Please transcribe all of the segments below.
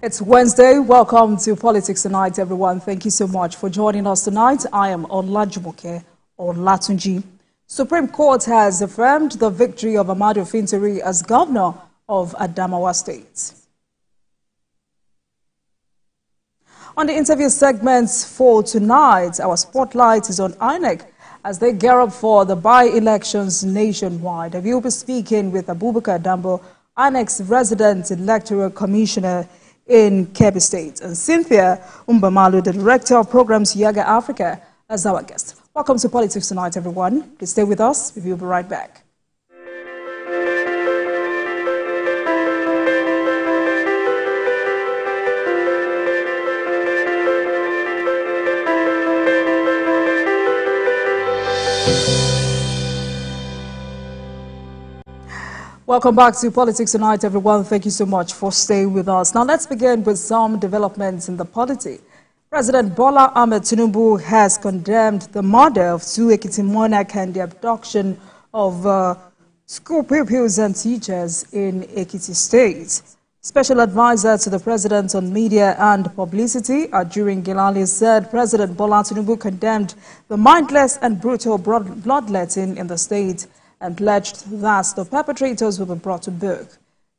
It's Wednesday. Welcome to Politics Tonight, everyone. Thank you so much for joining us tonight. I am Olajumoke Olatunji. Supreme Court has affirmed the victory of Ahmadu Fintiri as governor of Adamawa State. On the interview segments for tonight, our spotlight is on INEC as they gear up for the by-elections nationwide. We will be speaking with Abubakar Dambo, INEC's resident electoral commissioner in Kebbi State, and Cynthia Balu, the director of programs Yaga Africa, as our guest. Welcome to Politics Tonight, everyone. Please stay with us. We will be right back. Welcome back to Politics Tonight, everyone. Thank you so much for staying with us. Now, let's begin with some developments in the polity. President Bola Ahmed Tinubu has condemned the murder of two Ekiti monarchs and the abduction of school pupils and teachers in Ekiti State. Special advisor to the president on media and publicity, Ajurin Gilali, said President Bola Tinubu condemned the mindless and brutal bloodletting in the state and pledged that the perpetrators will be brought to book.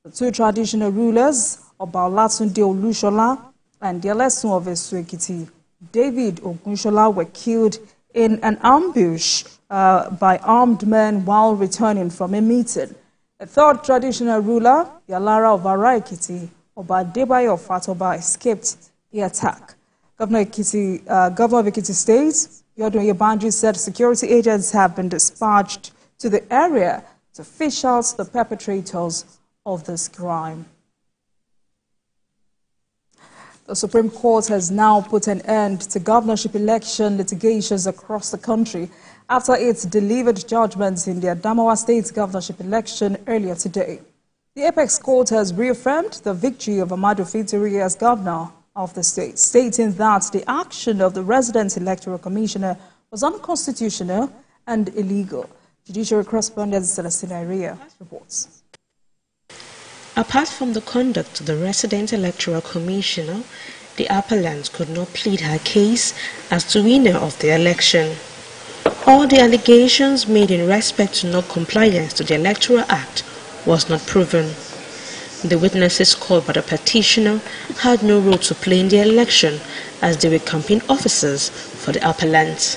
The two traditional rulers, Obalatunde Olushola and the Elesun of Esu-Ekiti, David Ogunshola, were killed in an ambush by armed men while returning from a meeting. A third traditional ruler, Yalara of Ara-Ekiti, Oba Adebayo Fatoba, escaped the attack. Governor of Ekiti State, Yodun Yebanji, said security agents have been dispatched to the area to fish out the perpetrators of this crime. The Supreme Court has now put an end to governorship election litigations across the country after it delivered judgments in the Adamawa State governorship election earlier today. The Apex Court has reaffirmed the victory of Ahmadu Fintiri as governor of the state, stating that the action of the resident electoral commissioner was unconstitutional and illegal. Judiciary correspondent Celestina Iria reports. Apart from the conduct of the resident electoral commissioner, the appellant could not plead her case as the winner of the election. All the allegations made in respect to non-compliance to the Electoral Act was not proven. The witnesses called by the petitioner had no role to play in the election as they were campaign officers for the appellant.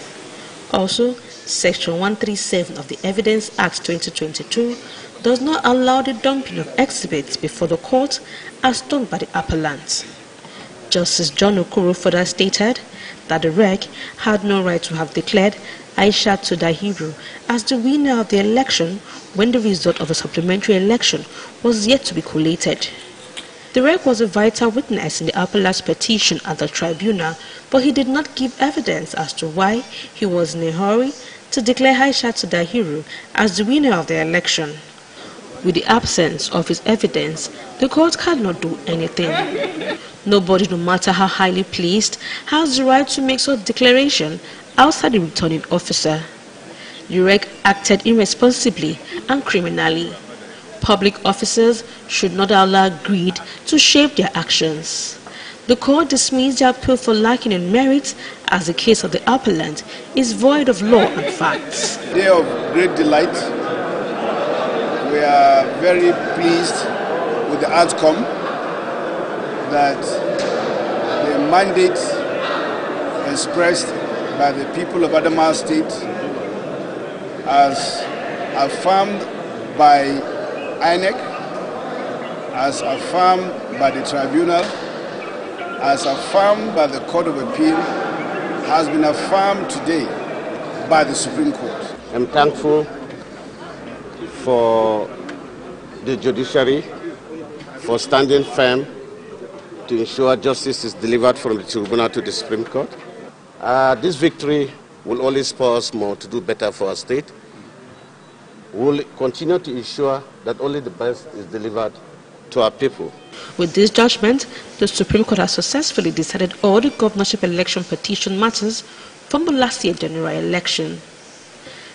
Also, Section 137 of the Evidence Act 2022 does not allow the dumping of exhibits before the court as done by the appellant. Justice John Okoro further stated that the reg had no right to have declared Aishat Dahiru as the winner of the election when the result of a supplementary election was yet to be collated. The reg was a vital witness in the appellant's petition at the tribunal, but he did not give evidence as to why he was in a hurry to declare Aishat Dahiru as the winner of the election. With the absence of his evidence, the court cannot do anything. Nobody, no matter how highly placed, has the right to make such declaration outside the returning officer. The reg acted irresponsibly and criminally. Public officers should not allow greed to shape their actions. The court dismissed the appeal for lacking in merit as the case of the appellant is void of law and facts. Day of great delight. We are very pleased with the outcome that the mandate expressed by the people of Adamawa State as affirmed by INEC, as affirmed by the tribunal, as affirmed by the Court of Appeal, has been affirmed today by the Supreme Court. I'm thankful for the judiciary for standing firm to ensure justice is delivered from the tribunal to the Supreme Court. This victory will only spur us more to do better for our state. We will continue to ensure that only the best is delivered to our people. With this judgment, the Supreme Court has successfully decided all the governorship election petition matters from the last year general election.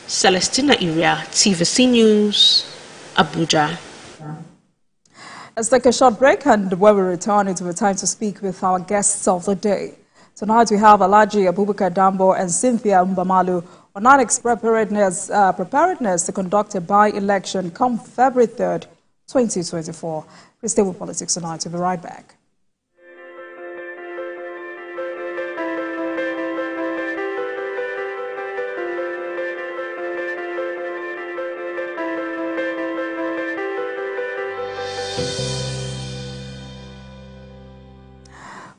Celestina Iria, TVC News, Abuja. Let's take a short break, and when we return, it will be time to speak with our guests of the day. Tonight we have Alhaji Abubakar Dambo and Cynthia Balu on INEC's preparedness to conduct a by-election come February 3rd, 2024. Please stay with Politics Tonight. We'll be right back.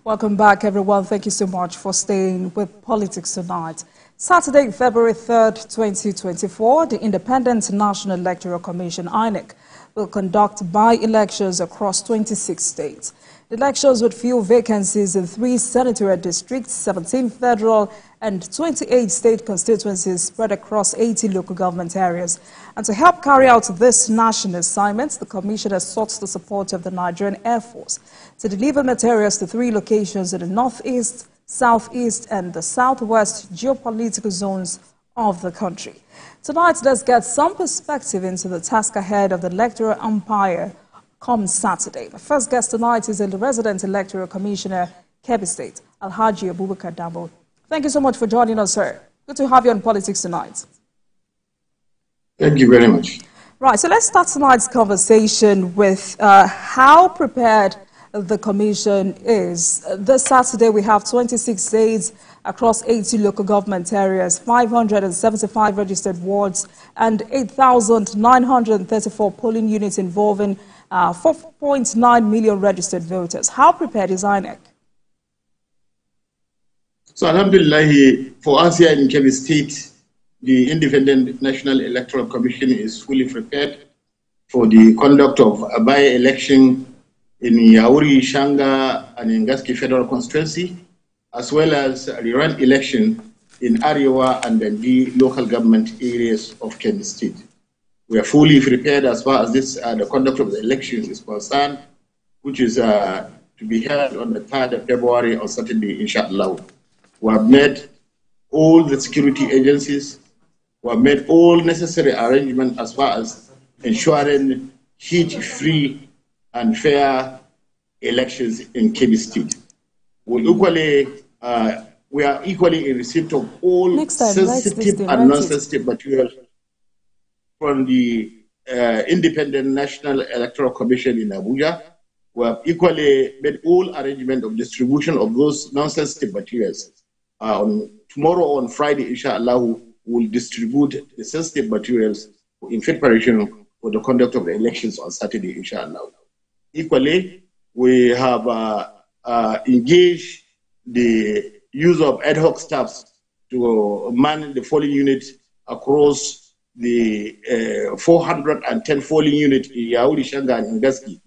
Welcome back, everyone. Thank you so much for staying with Politics Tonight. Saturday, February 3rd, 2024, the Independent National Electoral Commission, INEC, will conduct by-elections across 26 states. The elections would fill vacancies in 3 senatorial districts, 17 federal and 28 state constituencies spread across 80 local government areas. And to help carry out this national assignment, the Commission has sought the support of the Nigerian Air Force to deliver materials to 3 locations in the northeast, southeast and the southwest geopolitical zones of the country. Tonight, let's get some perspective into the task ahead of the electoral umpire come Saturday. The first guest tonight is the resident electoral commissioner, Kebbi State, Alhaji Abubakar Dambo. Thank you so much for joining us, sir. Good to have you on Politics Tonight. Thank you very much. Right, so let's start tonight's conversation with how prepared the Commission is. This Saturday, we have 26 states across 80 local government areas, 575 registered wards, and 8,934 polling units involving 4.9 million registered voters. How prepared is INEC? So, alhamdulillah, for us here in Kebbi State, the Independent National Electoral Commission is fully prepared for the conduct of a by-election in Yauri, Shanga, and Ngaski Federal Constituency, as well as a rerun election in Ariwa and the local government areas of Kebbi State. We are fully prepared as far as the conduct of the elections is concerned, which is to be held on the 3rd of February on Saturday, inshallah. We have made all the security agencies, we have made all necessary arrangements as far as ensuring heat-free and fair elections in Kebbi State. We are equally in receipt of all sensitive and non-sensitive material from the Independent National Electoral Commission in Abuja. We have equally made all arrangement of distribution of those non-sensitive materials. Tomorrow on Friday, inshallah, we will distribute the sensitive materials in preparation for the conduct of the elections on Saturday, inshallah. Equally, we have engaged the use of ad hoc staffs to man the polling units across the 410 polling units in Yauri, Shanga, and Ngaski.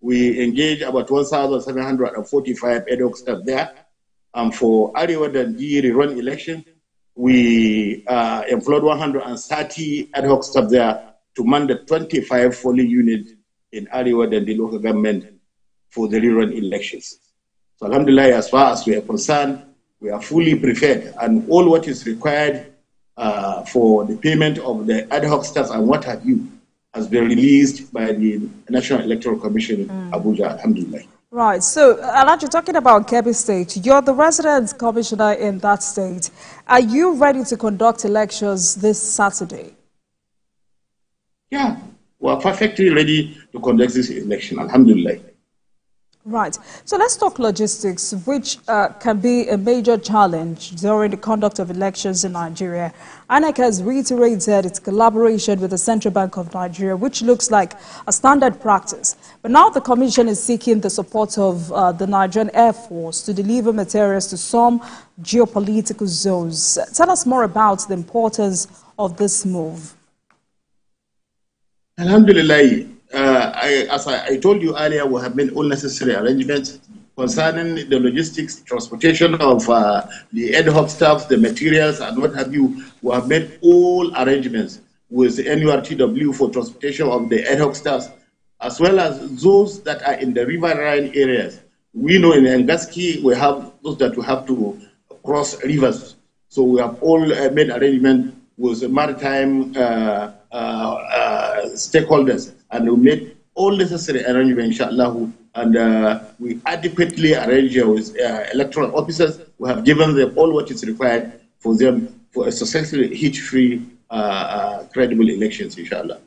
We engaged about 1,745 ad hoc staff there. For Ariwa Dandi rerun election, we employed 130 ad hoc staff there to man the 25 polling units in Ariwa Dandi local government for the rerun elections. So alhamdulillah, as far as we are concerned, we are fully prepared, and all what is required for the payment of the ad hoc staff and what have you has been released by the National Electoral Commission in Abuja, alhamdulillah. Right, so Alhaji, talking about Kebbi State, you're the resident commissioner in that state. Are you ready to conduct elections this Saturday? Yeah, we are perfectly ready to conduct this election, alhamdulillah. Right. So let's talk logistics, which can be a major challenge during the conduct of elections in Nigeria. INEC has reiterated its collaboration with the Central Bank of Nigeria, which looks like a standard practice. But now the Commission is seeking the support of the Nigerian Air Force to deliver materials to some geopolitical zones. Tell us more about the importance of this move. Alhamdulillah. As I told you earlier, we have made all necessary arrangements concerning the logistics, transportation of the ad hoc staff, the materials, and what have you. We have made all arrangements with the NURTW for transportation of the ad hoc staff, as well as those that are in the riverine areas. We know in Ngaski, we have those that we have to cross rivers. So we have all made arrangements with the maritime stakeholders, and we made all necessary arrangements, inshallah, and we adequately arrange with electoral officers. We have given them all what is required for them for a successfully hitch-free, credible elections, inshallah.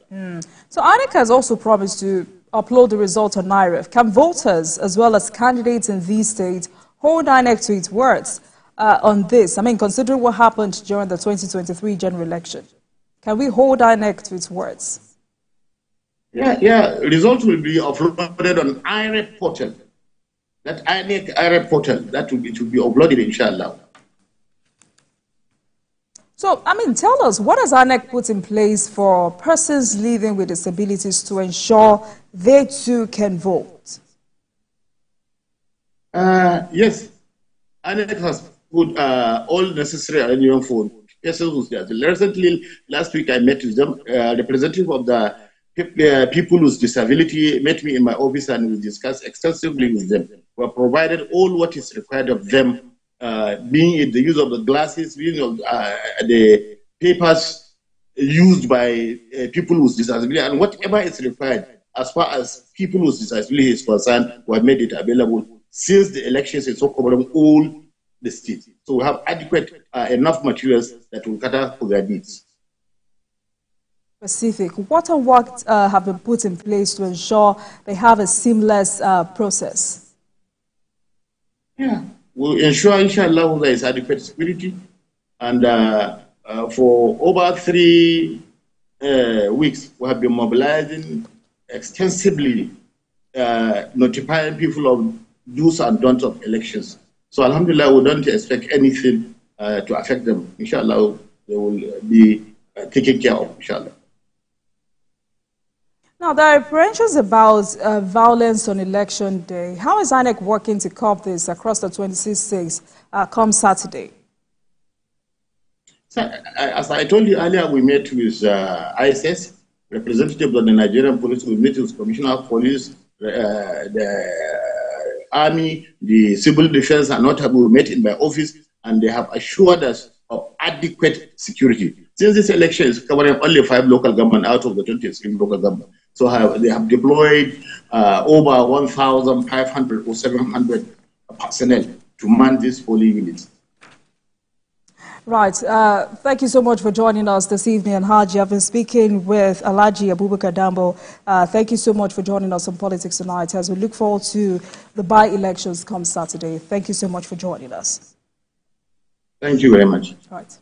So INEC has also promised to upload the results on IREF. Can voters, as well as candidates in these states, hold INEC to its words on this? I mean, considering what happened during the 2023 general election, can we hold INEC to its words? Yeah. Results will be uploaded on IREF portal. That INEC IREF portal, it will be uploaded, inshallah. So, I mean, tell us, what has INEC put in place for persons living with disabilities to ensure they too can vote? Yes, INEC has put all necessary arrangements for persons with disabilities. Recently, last week, I met with them, representative of the people with disability met me in my office and we discussed extensively with them. We have provided all what is required of them, being it the use of the glasses, being of the papers used by people with disability, and whatever is required as far as people with disability is concerned, we have made it available since the elections is so covering all the states. So we have adequate enough materials that will cater for their needs. Specific. What and what have been put in place to ensure they have a seamless process? Yeah, we'll ensure, inshallah, there is adequate security. And for over 3 weeks, we have been mobilizing extensively, notifying people of do's and don'ts of elections. So, alhamdulillah, we don't expect anything to affect them. Inshallah, they will be taken care of, inshallah. Now, there are apprehensions about violence on election day. How is INEC working to curb this across the 26 states come Saturday? So, as I told you earlier, we met with ISS, representative of the Nigerian police, we met with Commissioner of Police, the Army, the Civil Defense, and notable. We met in my office, and they have assured us of adequate security. Since this election is covering only 5 local government out of the 23 local government, so they have deployed over 1,500 or 700 personnel to man these polling units. Right. Thank you so much for joining us this evening. And Haji, I've been speaking with Alhaji Abubakar Dambo. Thank you so much for joining us on Politics Tonight as we look forward to the by-elections come Saturday. Thank you so much for joining us. Thank you very much. Right.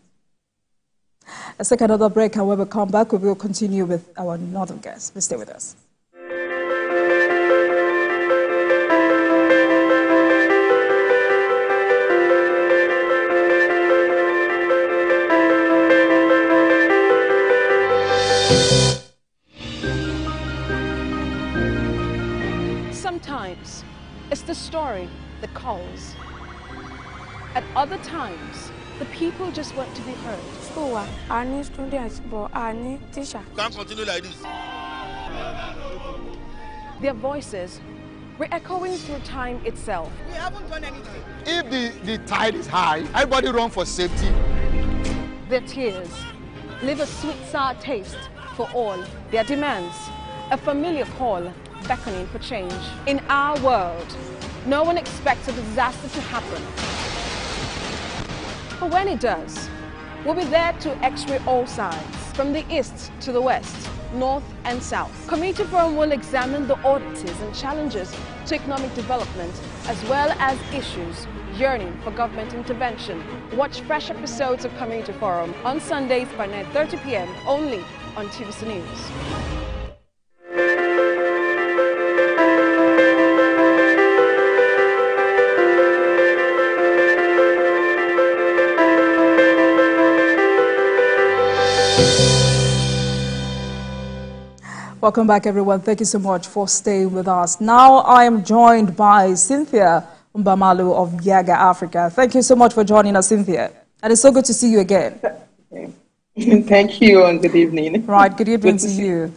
Let's take another break, and when we come back, we will continue with our northern guests. Please stay with us. Sometimes it's the story that calls. At other times, the people just want to be heard. I need students, but I need teachers. Can't continue like this. Their voices re-echoing through time itself. We haven't done anything. If the tide is high, everybody run for safety. Their tears leave a sweet, sour taste for all their demands. A familiar call beckoning for change. In our world, no one expects a disaster to happen. But when it does, we'll be there to x-ray all sides, from the east to the west, north and south. Committee Forum will examine the oddities and challenges to economic development, as well as issues yearning for government intervention. Watch fresh episodes of Community Forum on Sundays by 9:30 p.m. only on TVC News. Welcome back, everyone. Thank you so much for staying with us. Now I am joined by Cynthia Balu of Yaga Africa. Thank you so much for joining us, Cynthia. And it's so good to see you again. Thank you and good evening. Right, good evening to you.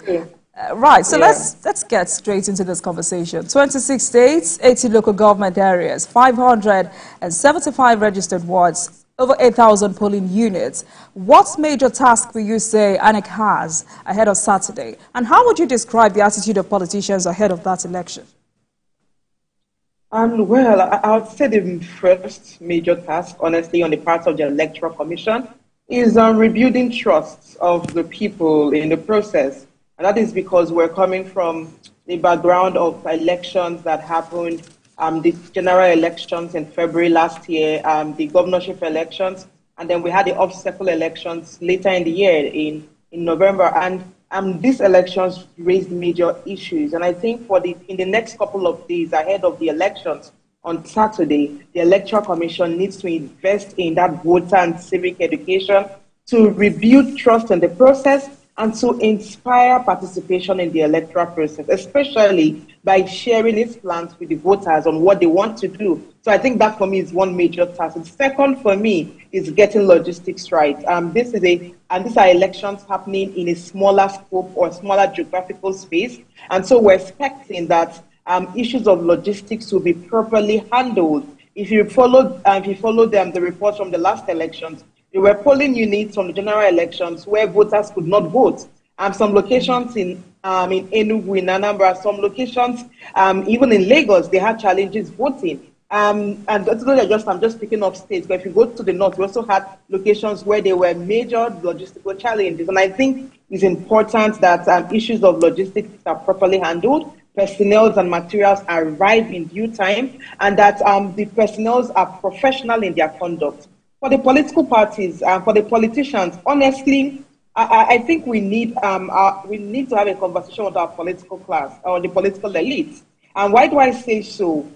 Right, so let's get straight into this conversation. 26 states, 80 local government areas, 575 registered wards, over 8,000 polling units. What major task will you say INEC has ahead of Saturday? And how would you describe the attitude of politicians ahead of that election? Well, I would say the first major task, honestly, on the part of the Electoral Commission is rebuilding trust of the people in the process. And that is because we're coming from the background of elections that happened, the general elections in February last year, the governorship elections, and then we had the off-cycle elections later in the year in November. And these elections raised major issues. And I think in the next couple of days ahead of the elections on Saturday, the Electoral Commission needs to invest in that voter and civic education to rebuild trust in the process and to inspire participation in the electoral process, especially by sharing its plans with the voters on what they want to do. So I think that for me is one major task. The second for me is getting logistics right. These are elections happening in a smaller scope or smaller geographical space. And so we're expecting that issues of logistics will be properly handled. If you followed the reports from the last elections, there were polling units from the general elections where voters could not vote. Some locations in Enugu, in Anambra, some locations, even in Lagos, they had challenges voting. And I'm just picking up states, but if you go to the north, we also had locations where there were major logistical challenges. And I think it's important that issues of logistics are properly handled, personnel and materials arrive in due time, and that the personnel are professional in their conduct. For the political parties, for the politicians, honestly, I think we need to have a conversation with our political class or the political elite. And why do I say so?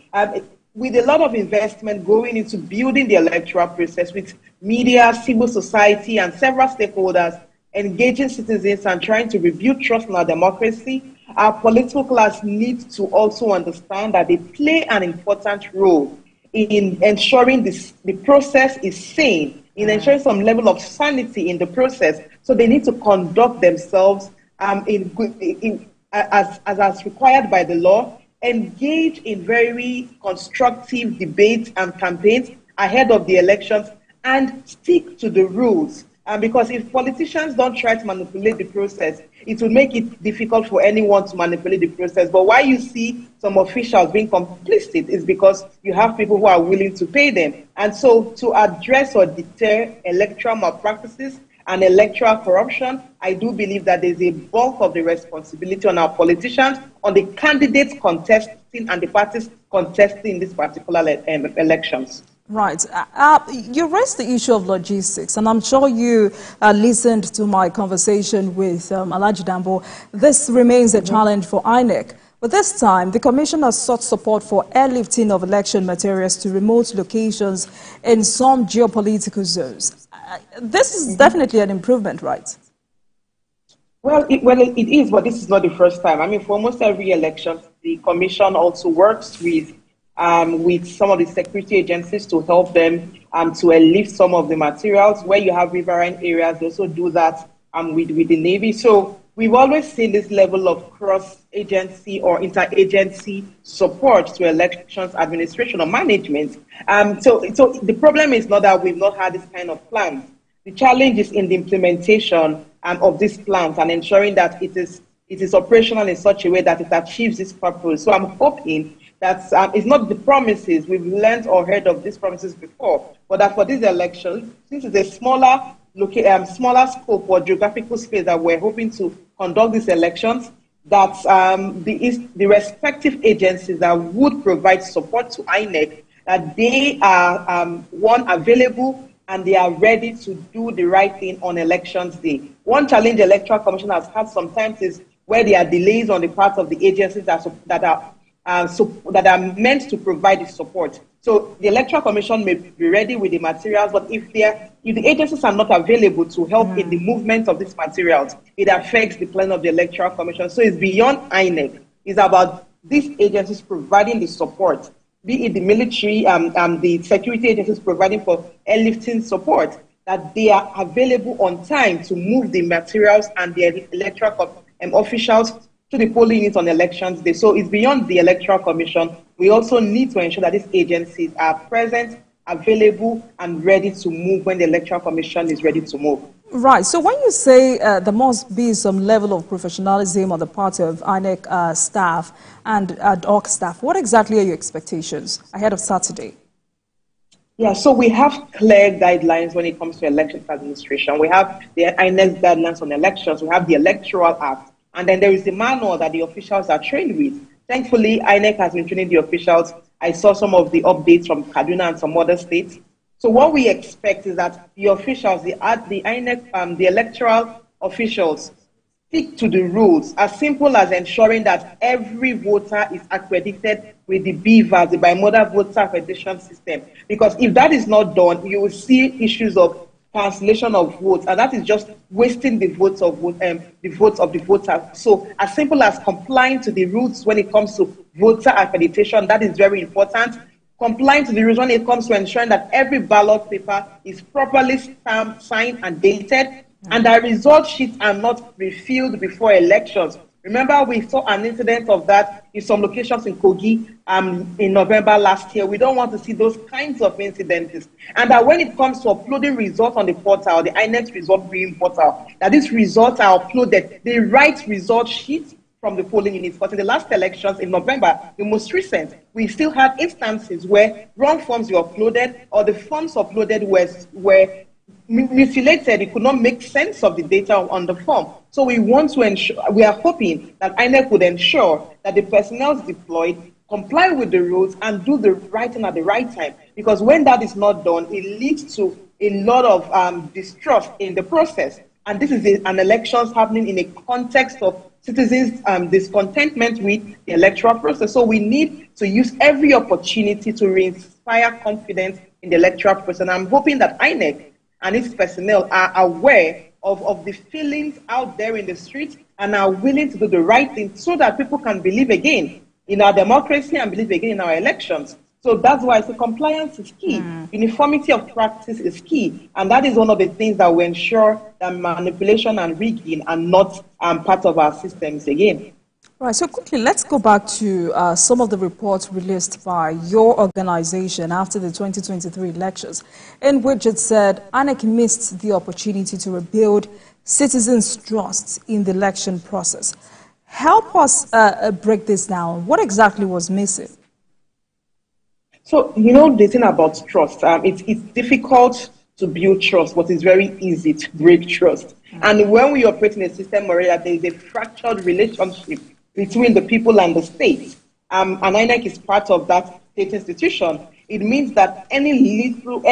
With a lot of investment going into building the electoral process with media, civil society, and several stakeholders engaging citizens and trying to rebuild trust in our democracy, our political class needs to also understand that they play an important role in ensuring the process is sane, in ensuring some level of sanity in the process. So they need to conduct themselves as required by the law, engage in very constructive debates and campaigns ahead of the elections, and stick to the rules. Because if politicians don't try to manipulate the process, it will make it difficult for anyone to manipulate the process. But why you see some officials being complicit is because you have people who are willing to pay them. And so to address or deter electoral malpractices and electoral corruption, I do believe that there's a bulk of the responsibility on our politicians, on the candidates contesting and the parties contesting these particular elections. Right. You raised the issue of logistics, and I'm sure you listened to my conversation with Alhaji Dambo. This remains a challenge for INEC. But this time, the Commission has sought support for airlifting of election materials to remote locations in some geopolitical zones. This is definitely an improvement, right? Well, it is, but this is not the first time. I mean, for almost every election, the Commission also works with some of the security agencies to help them to airlift some of the materials. Where you have riverine areas, they also do that with the Navy. So we've always seen this level of cross-agency or interagency support to elections administration or management. So the problem is not that we've not had this kind of plans. The challenge is in the implementation of these plans and ensuring that it is operational in such a way that it achieves this purpose. So I'm hoping that it's not the promises. We've learned or heard of these promises before, but that for this election, since it's a smaller scope or geographical space that we're hoping to conduct these elections, that the respective agencies that would provide support to INEC, that they are available and they are ready to do the right thing on elections day. One challenge the Electoral Commission has had sometimes is where there are delays on the part of the agencies that are meant to provide the support. So the Electoral Commission may be ready with the materials, but if the agencies are not available to help in the movement of these materials, it affects the plan of the Electoral Commission. So it's beyond INEC. It's about these agencies providing the support, be it the military, the security agencies providing for airlifting support, that they are available on time to move the materials and the electoral officials to the polling units on elections day. So it's beyond the Electoral Commission. We also need to ensure that these agencies are present, available and ready to move when the Electoral Commission is ready to move. Right. So when you say there must be some level of professionalism on the part of INEC staff and ad hoc staff, what exactly are your expectations ahead of Saturday? Yeah, so we have clear guidelines when it comes to elections administration. We have the INEC guidelines on elections. We have the Electoral Act. And then there is the manual that the officials are trained with. Thankfully, INEC has been training the officials. I saw some of the updates from Kaduna and some other states. So what we expect is that the officials, the INEC, the electoral officials, stick to the rules, as simple as ensuring that every voter is accredited with the BVAS, the Bimodal Voter Accreditation System. Because if that is not done, you will see issues of cancellation of votes, and that is just wasting the votes of the voter. So as simple as complying to the rules when it comes to voter accreditation, that is very important. Complying to the rules when it comes to ensuring that every ballot paper is properly stamped, signed, and dated, and that result sheets are not refilled before elections. Remember, we saw an incident of that in some locations in Kogi in November last year. We don't want to see those kinds of incidents. And that when it comes to uploading results on the portal, the INEC result viewing portal, that these results are uploaded, the right result sheets from the polling units. But in the last elections in November, the most recent, we still had instances where wrong forms were uploaded or the forms uploaded were mutilated. It could not make sense of the data on the form. So we want to ensure, we are hoping that INEC would ensure that the personnel deployed comply with the rules and do the right thing at the right time. Because when that is not done, it leads to a lot of distrust in the process. And this is an elections happening in a context of citizens' discontentment with the electoral process. So we need to use every opportunity to re-inspire confidence in the electoral process. And I'm hoping that INEC and its personnel are aware of the feelings out there in the streets and are willing to do the right thing so that people can believe again in our democracy and believe again in our elections. So that's why I say compliance is key. Uniformity of practice is key. And that is one of the things that will ensure that manipulation and rigging are not part of our systems again. Right, so quickly, let's go back to some of the reports released by your organization after the 2023 elections, in which it said INEC missed the opportunity to rebuild citizens' trust in the election process. Help us break this down. What exactly was missing? So, you know, the thing about trust, it's difficult to build trust, but it's very easy to break trust. And when we operate in a system where there is a fractured relationship between the people and the state, and INEC is part of that state institution, it means that any little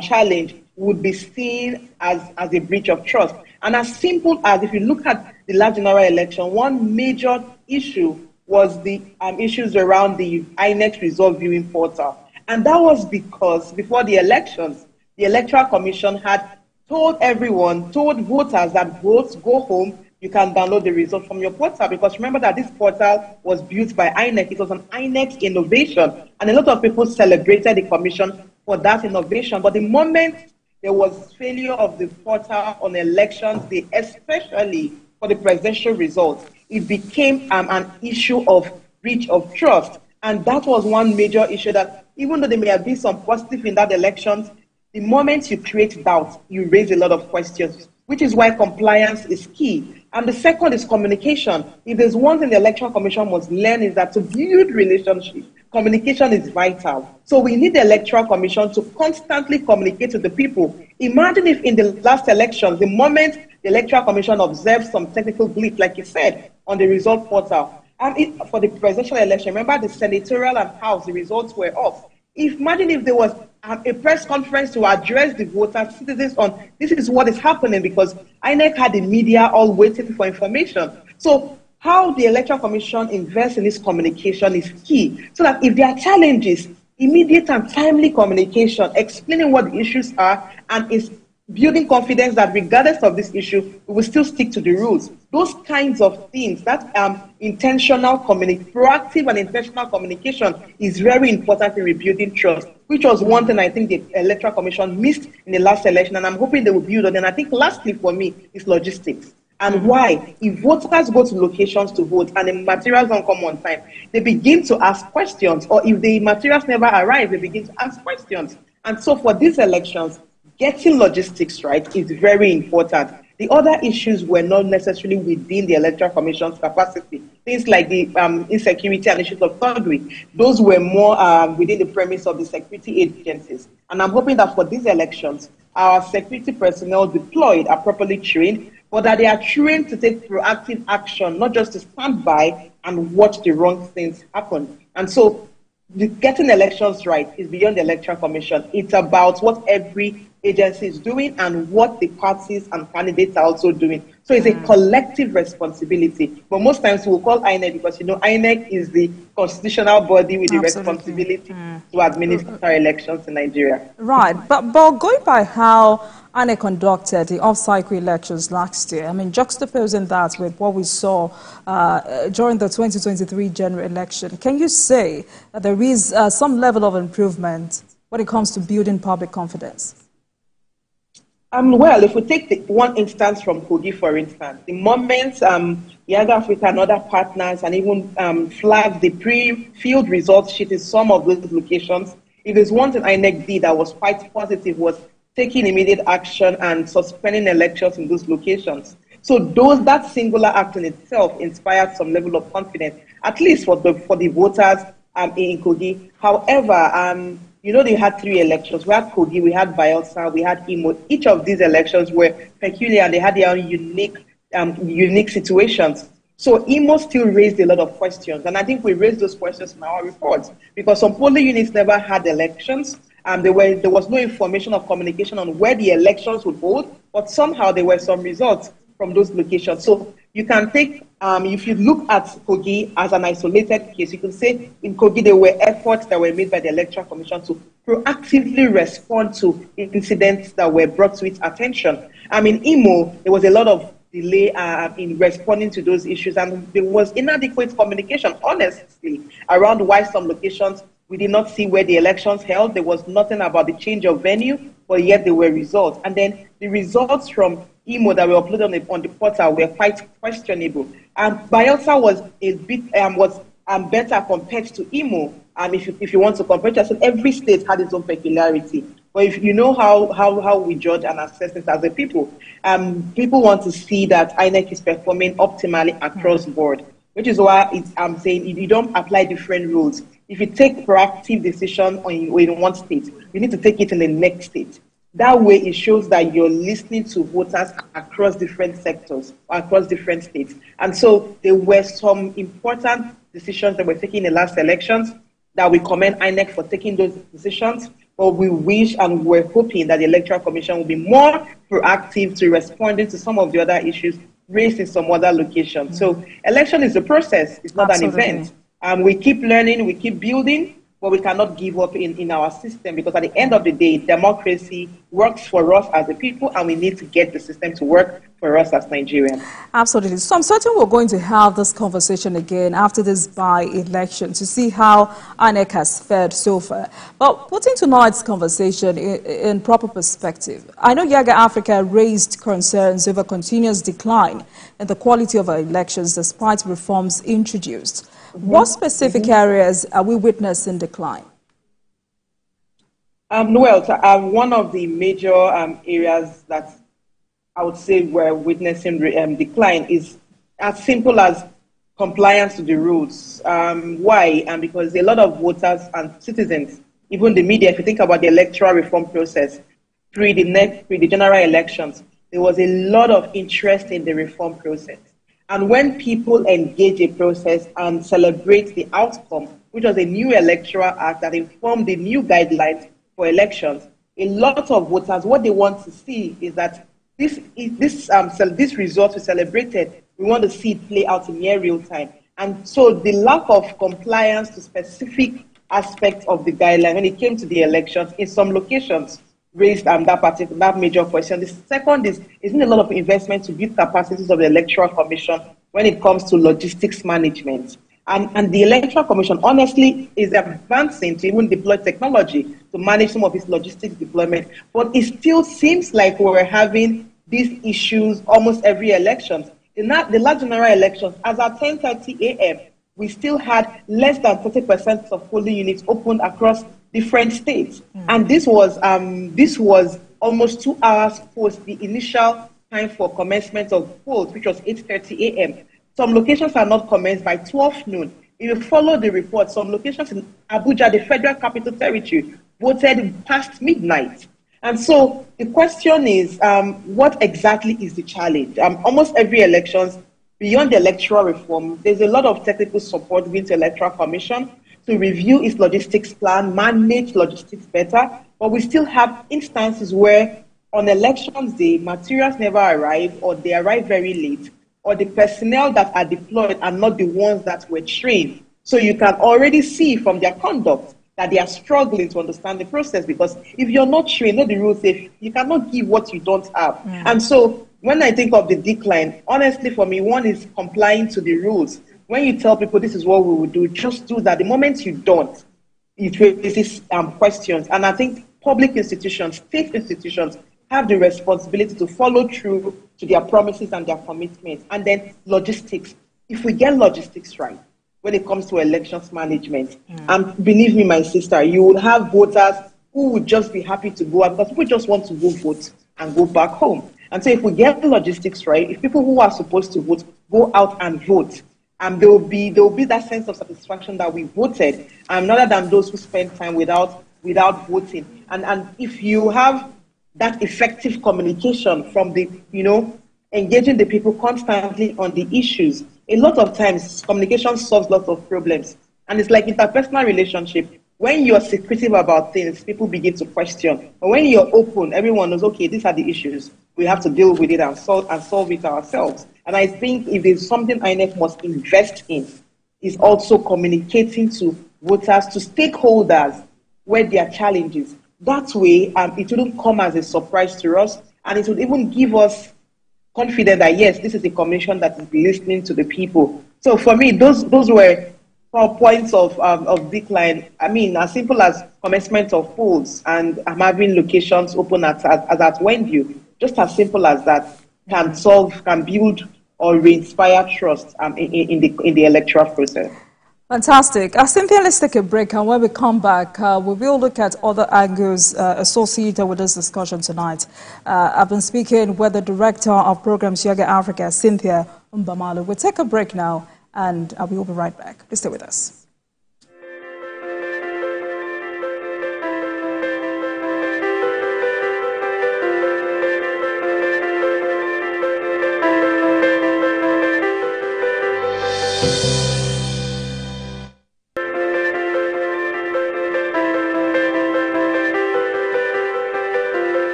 challenge would be seen as a breach of trust. And as simple as, if you look at the last general election, one major issue was the issues around the INEC result viewing portal. And that was because before the elections, the Electoral Commission had told voters that votes go home, you can download the result from your portal. Because remember that this portal was built by INEC. It was an INEC innovation. And a lot of people celebrated the commission for that innovation. But the moment there was failure of the portal on elections day, especially for the presidential results, it became an issue of breach of trust. And that was one major issue that, even though there may have been some positive in that elections, the moment you create doubt, you raise a lot of questions, which is why compliance is key. And the second is communication. If there's one thing the Electoral Commission must learn, is that to build relationships, communication is vital. So we need the Electoral Commission to constantly communicate to the people. Imagine if in the last election, the moment the Electoral Commission observed some technical glitch, like you said, on the result portal, and for the presidential election, remember the senatorial and House, the results were off. Imagine if there was a press conference to address the voters, citizens on this is what is happening, because INEC had the media all waiting for information. So how the Electoral Commission invests in this communication is key, so that if there are challenges, immediate and timely communication, explaining what the issues are, and is building confidence that regardless of this issue, we will still stick to the rules. Those kinds of things, that proactive and intentional communication is very important in rebuilding trust, which was one thing I think the Electoral Commission missed in the last election, and I'm hoping they will build on. And I think lastly for me is logistics. And why? If voters go to locations to vote and the materials don't come on time, they begin to ask questions. Or if the materials never arrive, they begin to ask questions. And so for these elections, getting logistics right is very important. The other issues were not necessarily within the Electoral Commission's capacity. Things like the insecurity and issues of thuggery, those were more within the premise of the security agencies. And I'm hoping that for these elections, our security personnel deployed are properly trained, but that they are trained to take proactive action, not just to stand by and watch the wrong things happen. And so getting elections right is beyond the Electoral Commission. It's about what every agency is doing and what the parties and candidates are also doing. So it's a collective responsibility. But most times we'll call INEC because, you know, INEC is the constitutional body with the responsibility to administer elections in Nigeria. Right. But going by how INEC conducted the off-cycle elections last year, I mean, juxtaposing that with what we saw during the 2023 general election, can you say that there is some level of improvement when it comes to building public confidence? Well, if we take one instance from Kogi, for instance, the moment Yaga Africa and other partners and even flagged the pre-field results sheet in some of those locations, if there's one thing INEC did that was quite positive was taking immediate action and suspending elections in those locations. So that singular act in itself inspired some level of confidence, at least for the voters in Kogi. However, you know, they had 3 elections. We had Kogi, we had Bayelsa, we had Imo. Each of these elections were peculiar and they had their own unique situations. So Imo still raised a lot of questions. And I think we raised those questions in our reports because some polling units never had elections. There was no information or communication on where the elections would hold, but somehow there were some results from those locations. So you can take, if you look at Kogi as an isolated case, you can say in Kogi there were efforts that were made by the Electoral Commission to proactively respond to incidents that were brought to its attention. In Imo, there was a lot of delay in responding to those issues, and there was inadequate communication, honestly, around why some locations we did not see where the elections held. There was nothing about the change of venue, but yet there were results. And then the results from Imo that were uploaded on the portal were quite questionable. Bayelsa was a bit better compared to Imo. If you want to compare it, so every state had its own peculiarity. But if you know how we judge and assess it as a people, people want to see that INEC is performing optimally across board, which is why I'm saying if you don't apply different rules, if you take proactive decision in one state, you need to take it in the next state. That way, it shows that you're listening to voters across different sectors, across different states. And so there were some important decisions that were taken in the last elections that we commend INEC for taking those decisions. But we wish and we're hoping that the Electoral Commission will be more proactive to responding to some of the other issues raised in some other locations. So election is a process, it's not an event. We keep learning, we keep building, but we cannot give up in our system because at the end of the day, democracy works for us as a people and we need to get the system to work for us as Nigerians. Absolutely. So I'm certain we're going to have this conversation again after this by-election to see how INEC has fared so far. But putting tonight's conversation in proper perspective, I know Yaga Africa raised concerns over continuous decline in the quality of our elections despite reforms introduced. What specific areas are we witnessing decline? One of the major areas that I would say we're witnessing decline is as simple as compliance to the rules. Why? Because a lot of voters and citizens, even the media, if you think about the electoral reform process, pre the general elections, there was a lot of interest in the reform process. And when people engage a process and celebrate the outcome, which was a new electoral act that informed the new guidelines for elections, a lot of voters, what they want to see is that this result we celebrated, we want to see it play out in near real time. And so the lack of compliance to specific aspects of the guideline when it came to the elections in some locations raised that major question. The second isn't a lot of investment to build capacities of the Electoral Commission when it comes to logistics management. And the Electoral Commission, honestly, is advancing to even deploy technology to manage some of its logistics deployment. But it still seems like we're having these issues almost every election. In the last general elections, as at 10:30 a.m., we still had less than 30% of polling units open across different states. And this was almost 2 hours post the initial time for commencement of polls, which was 8:30 a.m. Some locations are not commenced by 12 noon. If you follow the report, some locations in Abuja, the Federal Capital Territory, voted past midnight. And so the question is, what exactly is the challenge? Almost every election, beyond the electoral reform, there's a lot of technical support given to Electoral Commission to review its logistics plan, manage logistics better, but we still have instances where on elections day, materials never arrive, or they arrive very late, or the personnel that are deployed are not the ones that were trained. So you can already see from their conduct that they are struggling to understand the process, because if you're not trained, not the rules say you cannot give what you don't have. And so when I think of the decline, honestly for me, one is complying to the rules. When you tell people this is what we will do, just do that. The moment you don't, it raises questions. And I think public institutions, state institutions, have the responsibility to follow through to their promises and their commitments. And then logistics. If we get logistics right, when it comes to elections management, and believe me, my sister, you will have voters who would just be happy to go out because people just want to go vote and go back home. And so if we get the logistics right, if people who are supposed to vote go out and vote, there will be that sense of satisfaction that we voted, rather than those who spend time without voting. And if you have that effective communication from the, engaging the people constantly on the issues, a lot of times communication solves lots of problems. And it's like interpersonal relationship. When you're secretive about things, people begin to question. But when you're open, everyone knows, okay, these are the issues. We have to deal with it and solve it ourselves. And I think if there's something INEC must invest in, is also communicating to voters, to stakeholders, where there are challenges. That way, it wouldn't come as a surprise to us, and it would even give us confidence that, yes, this is a commission that is listening to the people. So for me, those were 4 points of decline. I mean, as simple as commencement of polls and having locations open as at Wendell, just as simple as that can build or re-inspire trust in the electoral process. Fantastic. Cynthia, let's take a break, and when we come back, we will look at other angles associated with this discussion tonight. I've been speaking with the Director of Programs Yaga Africa, Cynthia Balu. We'll take a break now, and we will be right back. Please stay with us.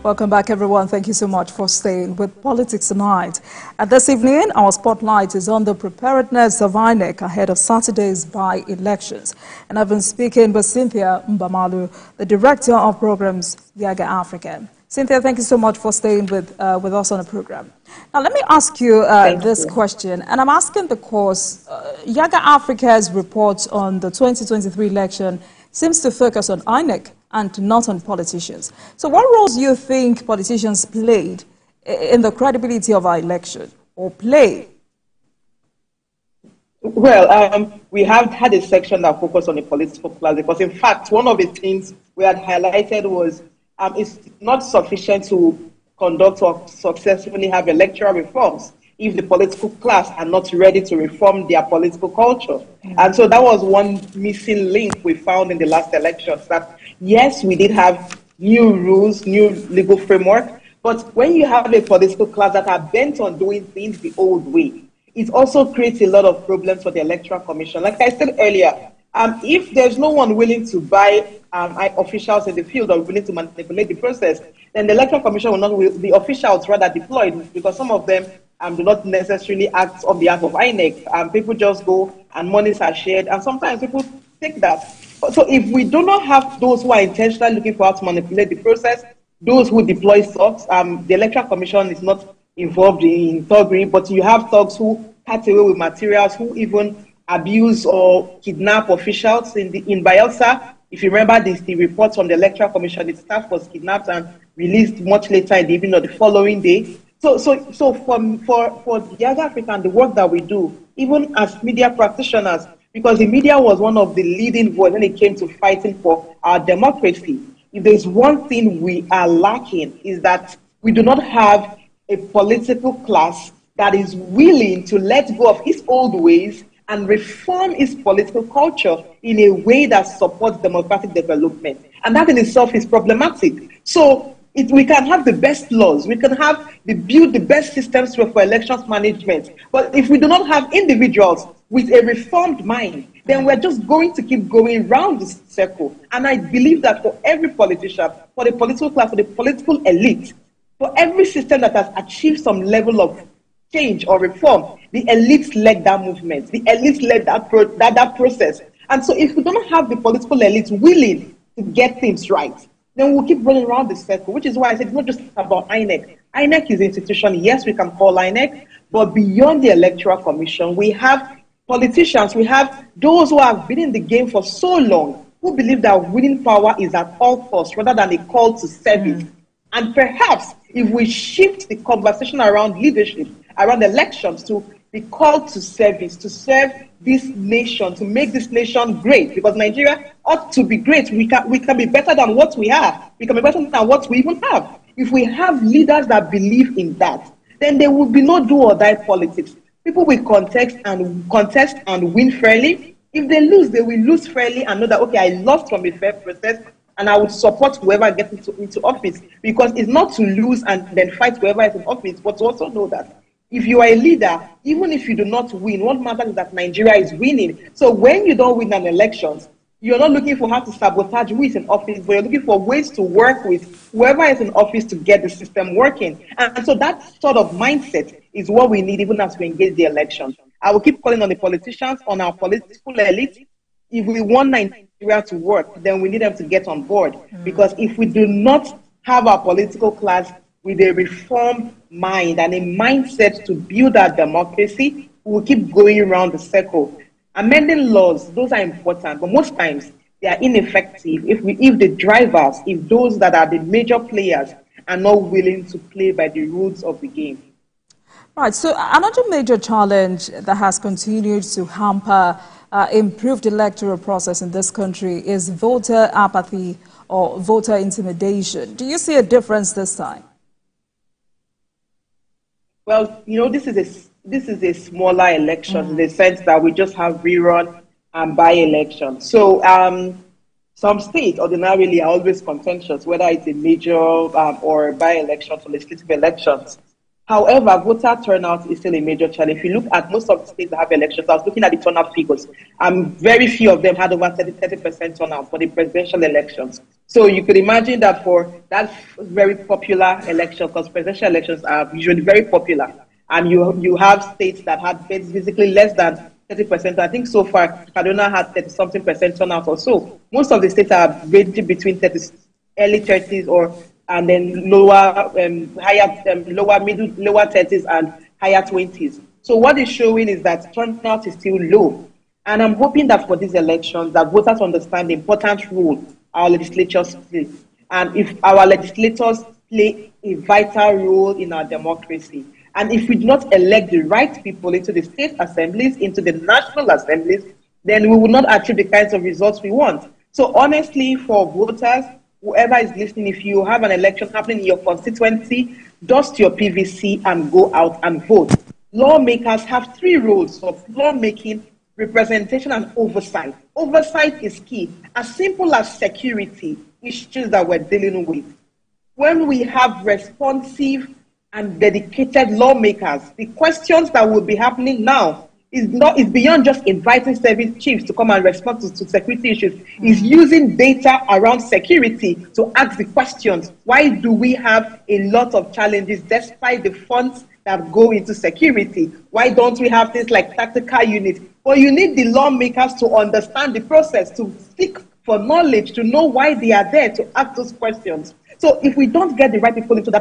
Welcome back, everyone. Thank you so much for staying with Politics Tonight. And this evening, our spotlight is on the preparedness of INEC ahead of Saturday's by-elections. And I've been speaking with Cynthia Balu, the Director of Programs, Yaga Africa. Cynthia, thank you so much for staying with us on the program. Now, let me ask you this question, and I'm asking because Yaga Africa's report on the 2023 election seems to focus on INEC and not on politicians. So what roles do you think politicians played in the credibility of our election, or play? Well, we have had a section that focused on the political class, because in fact, one of the things we had highlighted was it's not sufficient to conduct or successfully have electoral reforms if the political class are not ready to reform their political culture. And so that was one missing link we found in the last elections, that yes, we did have new rules, new legal framework, but when you have a political class that are bent on doing things the old way, it also creates a lot of problems for the Electoral Commission. Like I said earlier, if there's no one willing to buy officials in the field or willing to manipulate the process, then the Electoral Commission will not, the officials rather deployed, because some of them do not necessarily act on behalf of INEC. People just go and monies are shared, and sometimes people take that. So if we do not have those who are intentionally looking for how to manipulate the process, those who deploy thugs, the Electoral Commission is not involved in thuggery, but you have thugs who cut away with materials, who even abuse or kidnap officials in Bayelsa. If you remember the reports from the Electoral Commission, the staff was kidnapped and released much later in the evening or the following day. So for Yaga Africa and the work that we do, even as media practitioners, because the media was one of the leading voices when it came to fighting for our democracy. If there's one thing we are lacking, is that we do not have a political class that is willing to let go of its old ways and reform its political culture in a way that supports democratic development. And that in itself is problematic. So we can have the best laws, we can build the best systems for elections management, but if we do not have individuals with a reformed mind, then we're just going to keep going round this circle. And I believe that for every politician, for the political class, for the political elite, for every system that has achieved some level of change or reform, the elites led that movement, the elites led that process. And so if we don't have the political elites willing to get things right, then we'll keep running around the circle, which is why I said it's not just about INEC. INEC is an institution, yes, we can call INEC, but beyond the Electoral Commission, we have politicians, we have those who have been in the game for so long, who believe that winning power is at all costs rather than a call to service. And perhaps if we shift the conversation around leadership, around elections, to be called to service, to serve this nation, to make this nation great, because Nigeria ought to be great. We can be better than what we have. We can be better than what we even have. If we have leaders that believe in that, then there will be no do or die politics. People will contest and win fairly. If they lose, they will lose fairly and know that, okay, I lost from a fair process, and I would support whoever gets into office, because it's not to lose and then fight whoever is in office, but to also know that if you are a leader, even if you do not win, what matters is that Nigeria is winning. So when you don't win an election, you're not looking for how to sabotage who is in office, but you're looking for ways to work with whoever is in office to get the system working. And so that sort of mindset is what we need even as we engage the election. I will keep calling on the politicians, on our political elite. If we want Nigeria to work, then we need them to get on board. Because if we do not have our political class with a reformed mind and a mindset to build our democracy, we will keep going around the circle. Amending laws, those are important, but most times they are ineffective if the drivers, if those that are the major players are not willing to play by the rules of the game. Right, so another major challenge that has continued to hamper improved electoral process in this country is voter apathy or voter intimidation. Do you see a difference this time? Well, you know, this is a smaller election in the sense that we just have rerun and by-election. So some states ordinarily are always contentious, whether it's a major or by-election or legislative elections. However, voter turnout is still a major challenge. If you look at most of the states that have elections, I was looking at the turnout figures, very few of them had over 30% turnout for the presidential elections. So you could imagine that for that very popular election, because presidential elections are usually very popular, and you have states that had basically less than 30%. I think so far, Kaduna had 30-something% turnout or so. Most of the states are ranging between early 30s and then lower 30s and higher 20s. So what is showing is that turnout is still low. And I'm hoping that for these elections, that voters understand the important role our legislatures play. And if our legislators play a vital role in our democracy, and if we do not elect the right people into the state assemblies, into the national assemblies, then we will not achieve the kinds of results we want. So honestly, for voters, whoever is listening, if you have an election happening in your constituency, dust your PVC and go out and vote. Lawmakers have 3 roles of lawmaking, representation, and oversight. Oversight is key. As simple as security issues that we're dealing with. When we have responsive and dedicated lawmakers, the questions that will be happening now is beyond just inviting service chiefs to come and respond to security issues. Is using data around security to ask the questions. Why do we have a lot of challenges despite the funds that go into security? Why don't we have things like tactical units? Well, you need the lawmakers to understand the process, to seek for knowledge, to know why they are there, to ask those questions. So if we don't get the right people into the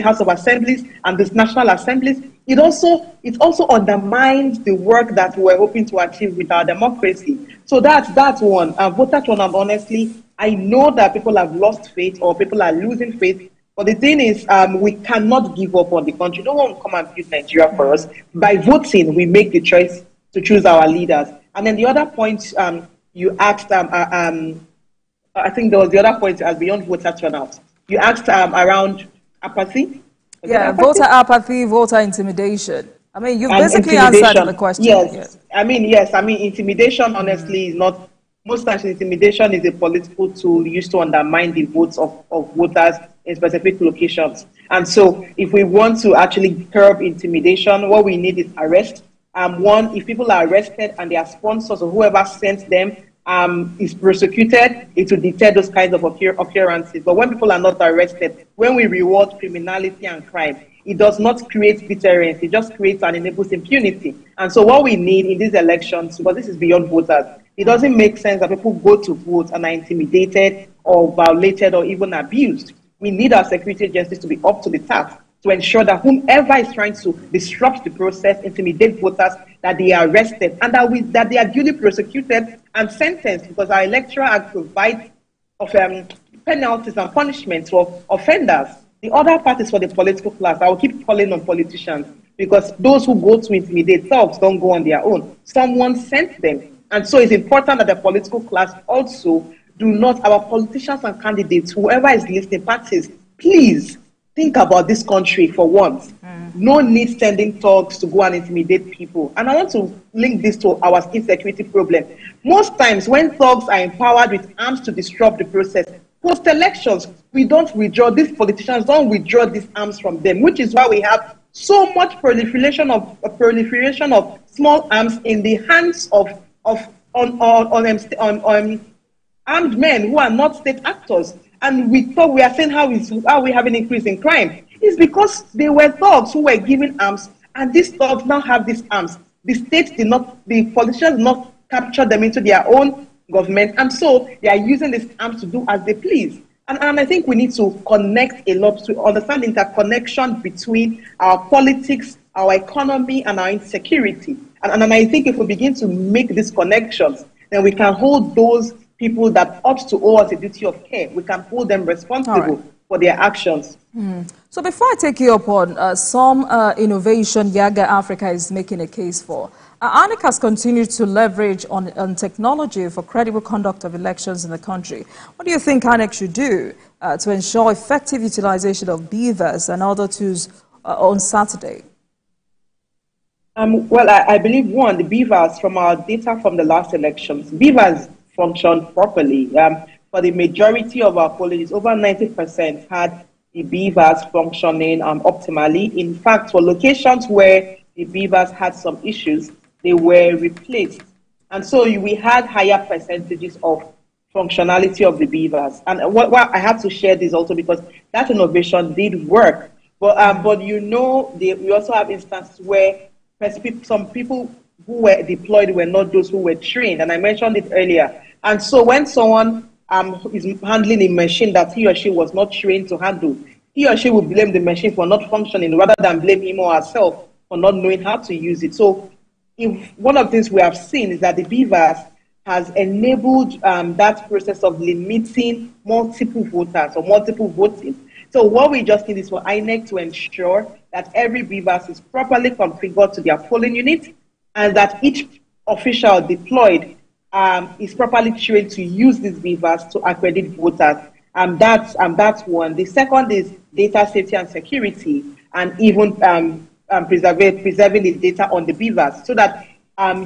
House of Assemblies and the National Assemblies, it also undermines the work that we're hoping to achieve with our democracy. So that's one. Voter turnout, honestly, I know that people have lost faith or people are losing faith. But the thing is, we cannot give up on the country. No one will come and build Nigeria for us. By voting, we make the choice to choose our leaders. And then the other point you asked, I think there was the other point as beyond voter turnout. You asked around apathy. Yeah, voter apathy, voter intimidation. I mean, you basically answered the question. Yes. I mean, intimidation, honestly, is not. Most times, intimidation is a political tool used to undermine the votes of voters in specific locations. And so, if we want to actually curb intimidation, what we need is arrest. One, if people are arrested and their sponsors or whoever sent them is prosecuted, it will deter those kinds of occurrences. But when people are not arrested, when we reward criminality and crime, it does not create deterrence. It just creates and enables impunity. And so what we need in these elections, because this is beyond voters, it doesn't make sense that people go to vote and are intimidated or violated or even abused. We need our security agencies to be up to the task to ensure that whomever is trying to disrupt the process, intimidate voters, that they are arrested and that they are duly prosecuted and sentenced, because our Electoral Act provides of penalties and punishments for offenders. The other part is for the political class. I will keep calling on politicians, because those who go to intimidate thugs don't go on their own. Someone sent them. And so it's important that the political class also do not, our politicians and candidates, whoever is listening, parties, please think about this country for once. No need sending thugs to go and intimidate people. And I want to link this to our insecurity problem. Most times when thugs are empowered with arms to disrupt the process, post-elections, these politicians don't withdraw these arms from them, which is why we have so much proliferation of small arms in the hands of armed men who are not state actors. And we are saying how we have an increase in crime. It's because they were thugs who were given arms, and these thugs now have these arms. The politicians did not capture them into their own government, and so they are using these arms to do as they please. And I think we need to connect a lot to understand the interconnection between our politics, our economy, and our insecurity. And I think if we begin to make these connections, then we can hold those people that ought to owe us a duty of care. We can hold them responsible for their actions. So before I take you up on some innovation Yaga Africa is making a case for, INEC has continued to leverage on technology for credible conduct of elections in the country. What do you think INEC should do to ensure effective utilization of beavers and other tools on Saturday? Well, I believe, one, the beavers, from our data from the last elections, beavers functioned properly. For the majority of our colleges, over 90% had the beavers functioning optimally. In fact, for locations where the beavers had some issues, they were replaced. And so we had higher percentages of functionality of the beavers. And I have to share this also because that innovation did work. But you know, we also have instances where some people who were deployed were not those who were trained. And I mentioned it earlier. And so when someone is handling a machine that he or she was not trained to handle, he or she will blame the machine for not functioning rather than blame him or herself for not knowing how to use it. So one of the things we have seen is that the beavers has enabled that process of limiting multiple voters or multiple voting. So what we just need is for INEC to ensure that every beavers is properly configured to their polling unit and that each official deployed is properly trained to use these beavers to accredit voters. That's one. The second is data safety and security, and even preserving the data on the beavers so that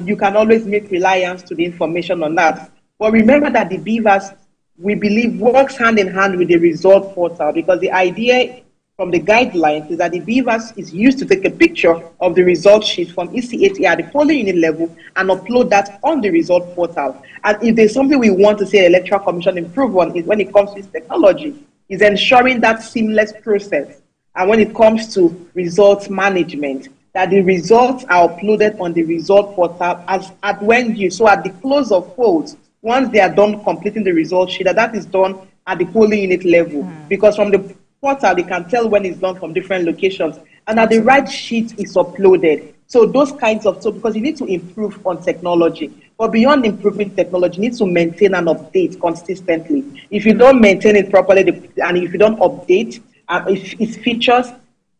you can always make reliance to the information on that. But remember that the beavers, we believe, works hand in hand with the result portal, because the idea from the guidelines is that the beavers is used to take a picture of the result sheet from EC8 at the polling unit level and upload that on the result portal. And if there's something we want to see Electoral Commission improve on, is when it comes to this technology, is ensuring that seamless process. And when it comes to results management, that the results are uploaded on the result portal so at the close of polls, once they are done completing the result sheet, that is done at the polling unit level, because from the portal, they can tell when it's done from different locations, and that the right sheet is uploaded. So those kinds of, so because you need to improve on technology, but beyond improving technology, you need to maintain and update consistently. If you don't maintain it properly, and if you don't update its features,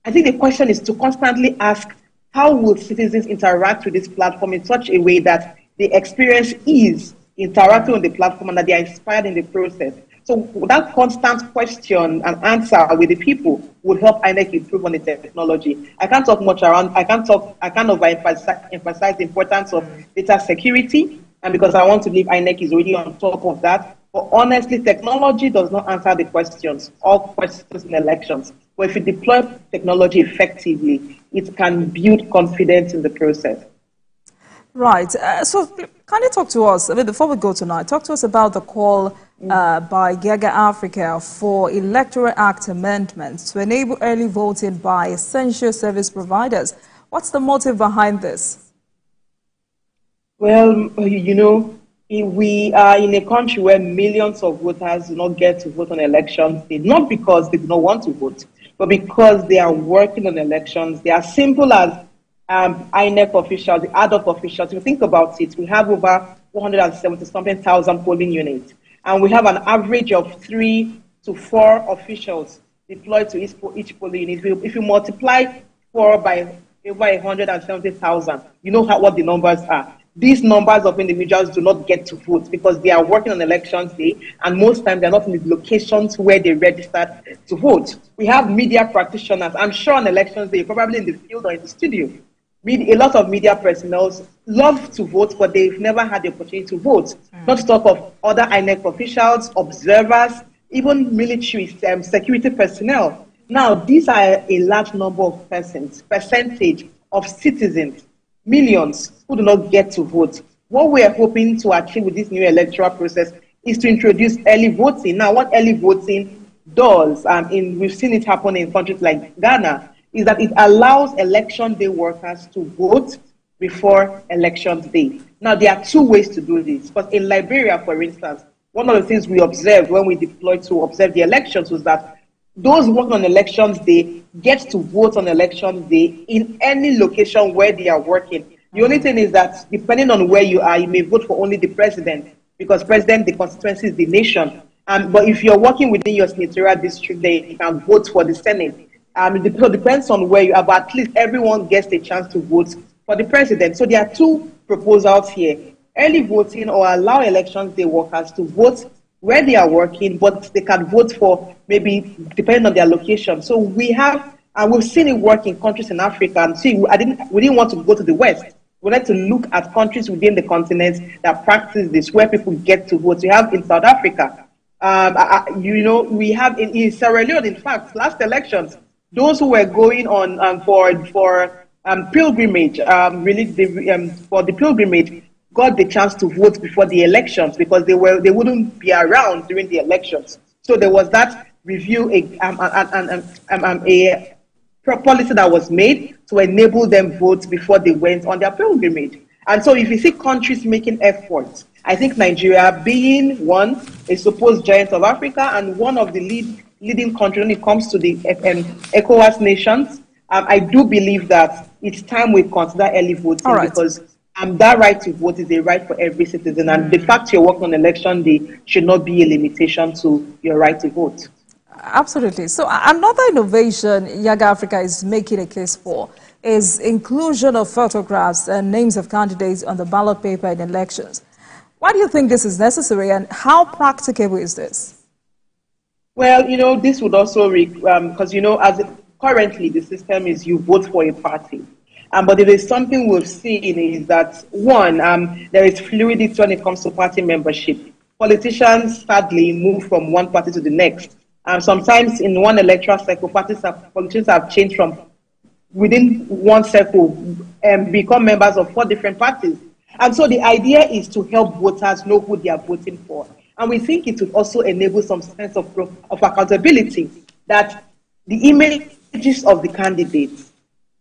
I think the question is to constantly ask, how will citizens interact with this platform in such a way that the experience is interacting on the platform and that they are inspired in the process? So that constant question and answer with the people would help INEC improve on the technology. I can't talk much around, I can't overemphasize the importance of data security, and because I want to believe INEC is already on top of that. But honestly, technology does not answer the questions, all questions in elections. But if you deploy technology effectively, it can build confidence in the process. Right. So can you talk to us, I mean, before we go tonight, talk to us about the call by Yaga Africa for Electoral Act amendments to enable early voting by essential service providers. What's the motive behind this? Well, you know, we are in a country where millions of voters do not get to vote on elections, not because they do not want to vote, but because they are working on elections. They are simple as INEC officials, the ad hoc officials. If you think about it, we have over 470-something thousand polling units, and we have an average of 3 to 4 officials deployed to each polling unit. If you multiply 4 by over 170,000, you know what the numbers are. These numbers of individuals do not get to vote because they are working on elections day, and most times they're not in the locations where they registered to vote. We have media practitioners. I'm sure on elections day, probably in the field or in the studio. A lot of media personnel love to vote, but they've never had the opportunity to vote. Not to talk of other INEC officials, observers, even military security personnel. Now, these are a large number of percentage of citizens, millions, who do not get to vote. What we are hoping to achieve with this new electoral process is to introduce early voting. Now, what early voting does, we've seen it happen in countries like Ghana, is that it allows election day workers to vote before election day. Now, there are 2 ways to do this. But in Liberia, for instance, one of the things we observed when we deployed to observe the elections was that those working on elections day get to vote on elections day in any location where they are working. The only thing is that depending on where you are, you may vote for only the president, because president, the constituency is the nation. But if you're working within your senatorial district, then you can vote for the Senate. It depends on where you are, but at least everyone gets a chance to vote for the president. So there are 2 proposals here: early voting, or allow elections day workers to vote where they are working, but they can vote for maybe depending on their location. So we have, and we've seen it work in countries in Africa. And see, we didn't want to go to the West. We wanted to look at countries within the continent that practice this, where people get to vote. We have in South Africa, we have in Sierra Leone. In fact, last elections, those who were going on for pilgrimage, for the pilgrimage, got the chance to vote before the elections because they wouldn't be around during the elections. So there was that review, a policy that was made to enable them vote before they went on their pilgrimage. And so if you see countries making efforts, I think Nigeria being one, a supposed giant of Africa, and one of the leading countries when it comes to the ECOWAS nations, I do believe that it's time we consider early voting, because that right to vote is a right for every citizen, and the fact you're working on election day should not be a limitation to your right to vote. Absolutely. So another innovation Yaga Africa is making a case for is inclusion of photographs and names of candidates on the ballot paper in elections. Why do you think this is necessary, and how practicable is this? Well, this would also, because, as currently the system is you vote for a party. But if there's something we've seen is that, one, there is fluidity when it comes to party membership. Politicians, sadly, move from one party to the next. Sometimes in one electoral cycle, politicians have changed from within one circle and become members of 4 different parties. And so the idea is to help voters know who they are voting for. And we think it would also enable some sense of accountability, that the images of the candidates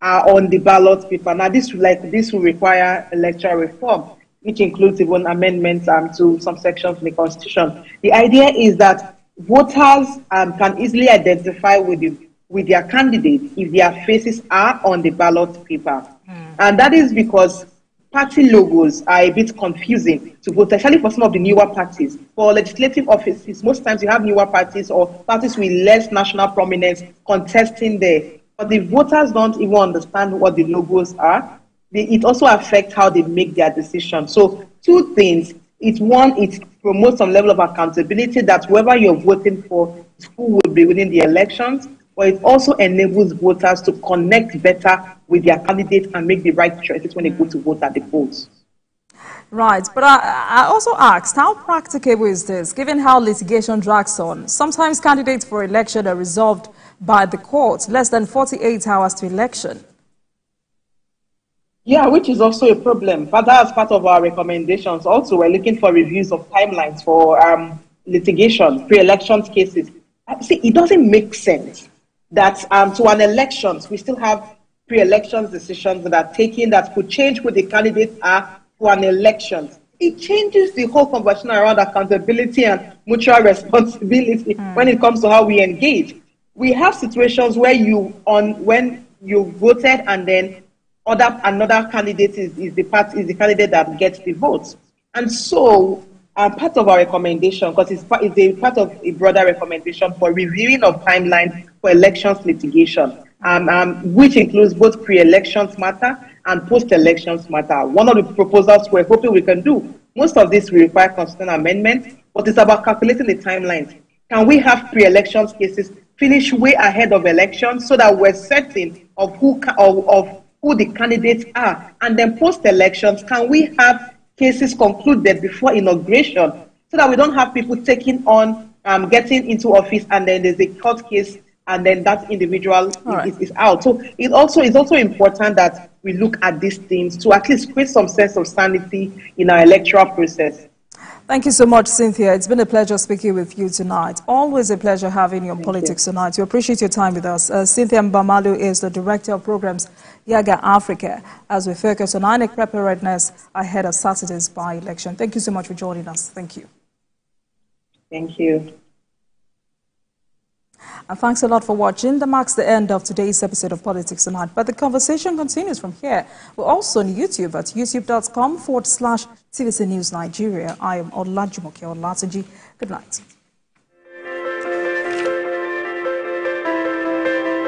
are on the ballot paper. Now, this will require electoral reform, which includes even amendments to some sections in the Constitution. The idea is that voters can easily identify with their candidate if their faces are on the ballot paper. And that is because party logos are a bit confusing to vote, especially for some of the newer parties. For legislative offices, most times you have newer parties or parties with less national prominence contesting there. But the voters don't even understand what the logos are. It also affects how they make their decisions. So two things. It's one, it promotes some level of accountability that whoever you're voting for is who will be winning the elections, but it also enables voters to connect better with their candidates and make the right choices when they go to vote at the polls. Right, but I also asked, how practicable is this, given how litigation drags on? Sometimes candidates for election are resolved by the court less than 48 hours to election. Yeah, which is also a problem. But as part of our recommendations, also we're looking for reviews of timelines for litigation, pre-elections cases. See, it doesn't make sense that to an elections, we still have pre-elections decisions that are taken that could change who the candidates are for an election. It changes the whole conversation around accountability and mutual responsibility when it comes to how we engage. We have situations where when you voted and then another candidate is the candidate that gets the votes. And so part of our recommendation, because it's part of a broader recommendation for reviewing of timelines for elections litigation, which includes both pre-elections matter and post-elections matter. One of the proposals we're hoping we can do, most of this will require constitutional amendments, but it's about calculating the timelines. Can we have pre-elections cases finish way ahead of elections so that we're certain of who the candidates are? And then post-elections, can we have cases concluded before inauguration so that we don't have people taking on, getting into office and then there's a court case and then that individual is out. So it's also important that we look at these things to at least create some sense of sanity in our electoral process. Thank you so much, Cynthia. It's been a pleasure speaking with you tonight. Always a pleasure having you on Politics Tonight. We appreciate your time with us. Cynthia Balu is the Director of Programs, Yaga Africa, as we focus on INEC preparedness ahead of Saturday's by-election. Thank you so much for joining us. Thank you. Thank you. And thanks a lot for watching. That marks the end of today's episode of Politics Tonight. But the conversation continues from here. We're also on YouTube at youtube.com/TVC News Nigeria. I am Olajumoke Olatunji. Good night.